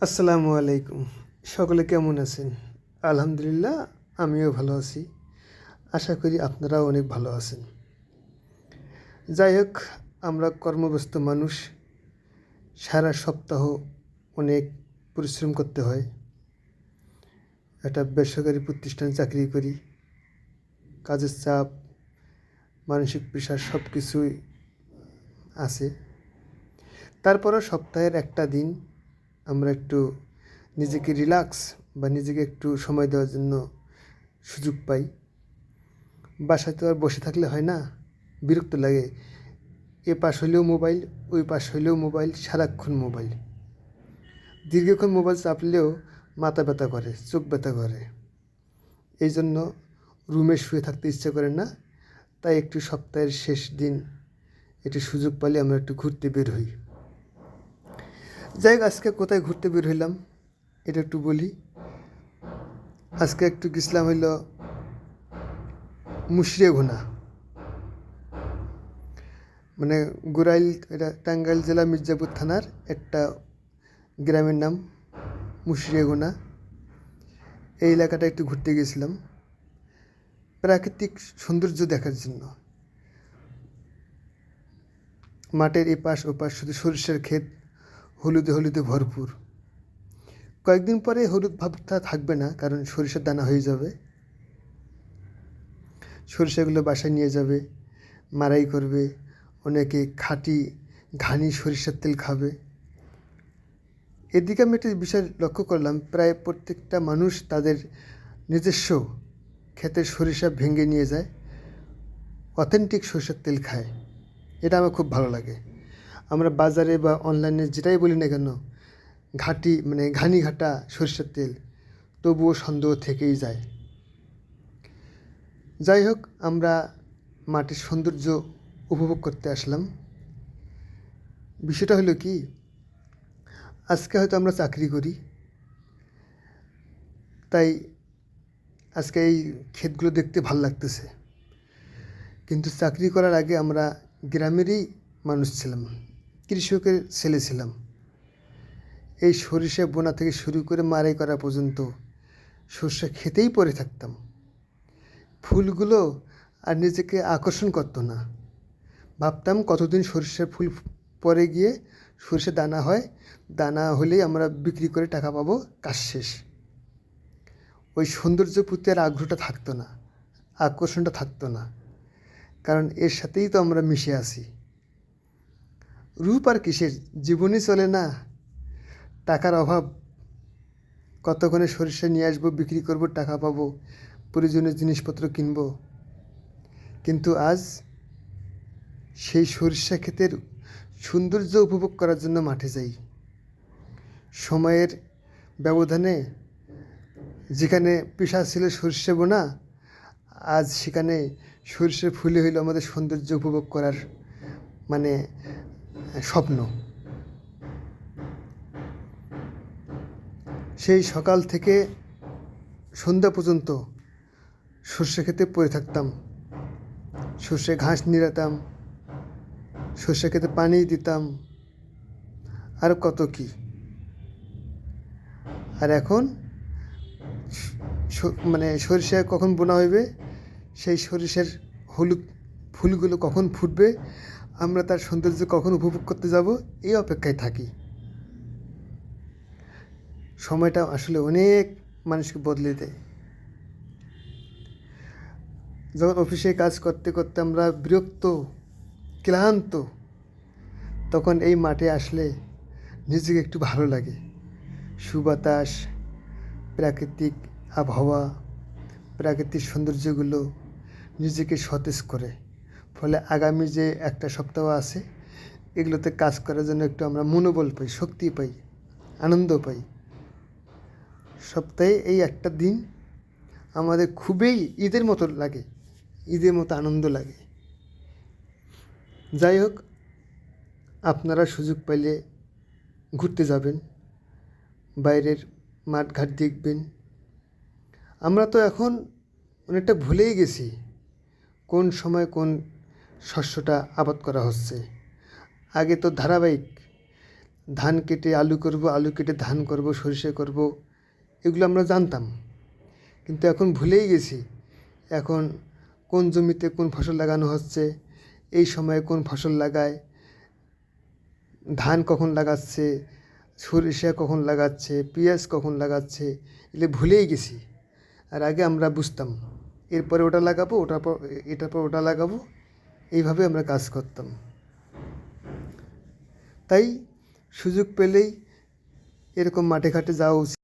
আসসালামু আলাইকুম। সকলে কেমন আছেন? আলহামদুলিল্লাহ, আমিও ভালো আছি। আশা করি আপনারাও অনেক ভালো আছেন। যাই হোক, আমরা কর্মব্যস্ত মানুষ। সারা সপ্তাহ অনেক পরিশ্রম করতে হয়। একটা বেসরকারি প্রতিষ্ঠানে চাকরি করি। কাজের চাপ, মানসিক প্রেশার সব কিছুই আছে। তারপরও সপ্তাহের একটা দিন আমরা একটু নিজেকে রিল্যাক্স বা নিজেকে একটু সময় দেওয়ার জন্য সুযোগ পাই। বাসায় তো আর বসে থাকলে হয় না, বিরক্ত লাগে। এ পাশ হইলেও মোবাইল, ওই পাশ হইলেও মোবাইল, সারাক্ষণ মোবাইল। দীর্ঘক্ষণ মোবাইল চাপলেও মাথা ব্যথা করে, চোখ ব্যথা করে। এই জন্য রুমে শুয়ে থাকতে ইচ্ছা করে না। তাই একটু সপ্তাহের শেষ দিন একটু সুযোগ পালে আমরা একটু ঘুরতে বের হই। যাই হোক, আজকে কোথায় ঘুরতে বের হইলাম এটা একটু বলি। আজকে একটু গেছিলাম হইল মুশরিয়াঘোনা, মানে গোরাইল, এটা টাঙ্গাইল জেলা মির্জাপুর থানার একটা গ্রামের নাম মুশরিয়াঘোনা। এই এলাকাটা একটু ঘুরতে গেছিলাম প্রাকৃতিক সৌন্দর্য দেখার জন্য। মাঠের এপাশ ওপাশ শুধু সরিষার ক্ষেত, হলুদে হলুদে ভরপুর। কয়েকদিন পরে হলুদ ভাবটা থাকবে না, কারণ সরিষার দানা হয়ে যাবে। সরিষাগুলো বাসায় নিয়ে যাবে, মাড়াই করবে। অনেকে খাঁটি ঘানি সরিষার তেল খাবে। এদিকে আমি একটা বিষয় লক্ষ্য করলাম, প্রায় প্রত্যেকটা মানুষ তাদের নিজস্ব ক্ষেতের সরিষা ভেঙে নিয়ে যায়, অথেন্টিক সরিষার তেল খায়। এটা আমার খুব ভালো লাগে। আমরা বাজারে বা অনলাইনে যেটাই বলি না কেন, ঘাটি মানে ঘানি ঘাটা সরিষার তেল, তবুও সন্দেহ থেকেই যায়। যাই হোক, আমরা মাটির সৌন্দর্য উপভোগ করতে আসলাম। বিষয়টা হলো কি, আজকে হয়তো আমরা চাকরি করি, তাই আজকে এই ক্ষেতগুলো দেখতে ভাল লাগতেছে। কিন্তু চাকরি করার আগে আমরা গ্রামেরই মানুষ ছিলাম, কৃষকের ছেলে ছিলাম। এই সরিষা বোনা থেকে শুরু করে মাড়াই করা পর্যন্ত সরষে খেতেই পড়ে থাকতাম। ফুলগুলো আর নিজেকে আকর্ষণ করতো না। ভাবতাম কতদিন সরিষার ফুল পরে গিয়ে সরিষা দানা হয়, দানা হলেই আমরা বিক্রি করে টাকা পাবো, কাজ শেষ। ওই সৌন্দর্য প্রতি আর আগ্রহটা থাকতো না, আকর্ষণটা থাকতো না, কারণ এর সাথেই তো আমরা মিশে আছি। রূপ আর কিসের, জীবনই চলে না, টাকার অভাব। কতক্ষণে সরিষা নিয়ে আসবো, বিক্রি করব, টাকা পাবো, প্রয়োজনীয় জিনিসপত্র কিনবো। কিন্তু আজ সেই সরিষা ক্ষেতের সৌন্দর্য উপভোগ করার জন্য মাঠে যাই। সময়ের ব্যবধানে যেখানে পেশা ছিল সরিষা বোনা, আজ সেখানে সরিষার ফুলে হইল আমাদের সৌন্দর্য উপভোগ করার মানে স্বপ্ন। সেই সকাল থেকে সন্ধ্যা পর্যন্ত সর্ষে খেতে পড়ে থাকতাম। সর্ষে ঘাস নিড়াতাম, সর্ষে খেতে পানি দিতাম, আর কত কি। আর এখন মানে সরিষা কখন বোনা হইবে, সেই সরিষার হলুদ ফুলগুলো কখন ফুটবে, আমরা তার সৌন্দর্য কখন উপভোগ করতে যাব, এই অপেক্ষায় থাকি। সময়টা আসলে অনেক মানুষকে বদলে দেয়। যখন অফিসে কাজ করতে করতে আমরা বিরক্ত, ক্লান্ত, তখন এই মাঠে আসলে নিজেকে একটু ভালো লাগে। সুবাতাস, প্রাকৃতিক আবহাওয়া, প্রাকৃতিক সৌন্দর্যগুলো নিজেকে সতেজ করে। ফলে আগামী যে একটা সপ্তাহ আছে, এগুলোতে কাজ করার জন্য একটু আমরা মনোবল পাই, শক্তি পাই, আনন্দ পাই। সপ্তাহে এই একটা দিন আমাদের খুবই ঈদের মতো লাগে, ঈদের মতো আনন্দ লাগে। যাই হোক, আপনারা সুযোগ পাইলে ঘুরতে যাবেন, বাইরের মাঠঘাট দেখবেন। আমরা তো এখন অনেকটা ভুলেই গেছি কোন সময় কোন শস্যটা আবাদ করা হচ্ছে। আগে তো ধারাবাহিক ধান কেটে আলু করব, আলু কেটে ধান করব, সরিষা করব, এগুলো আমরা জানতাম। কিন্তু এখন ভুলেই গেছি। এখন কোন জমিতে কোন ফসল লাগানো হচ্ছে, এই সময়ে কোন ফসল লাগায়, ধান কখন লাগাচ্ছে, সরিষা কখন লাগাচ্ছে, পেঁয়াজ কখন লাগাচ্ছে, এগুলো ভুলেই গেছি। আর আগে আমরা বুঝতাম এরপরে ওটা লাগাবো, ওটার পর এটার পর ওটা লাগাবো, এইভাবে আমরা কাজ করতাম। তাই সুযোগ পেলেই এরকম মাঠে ঘাটে যাওয়া উচিত।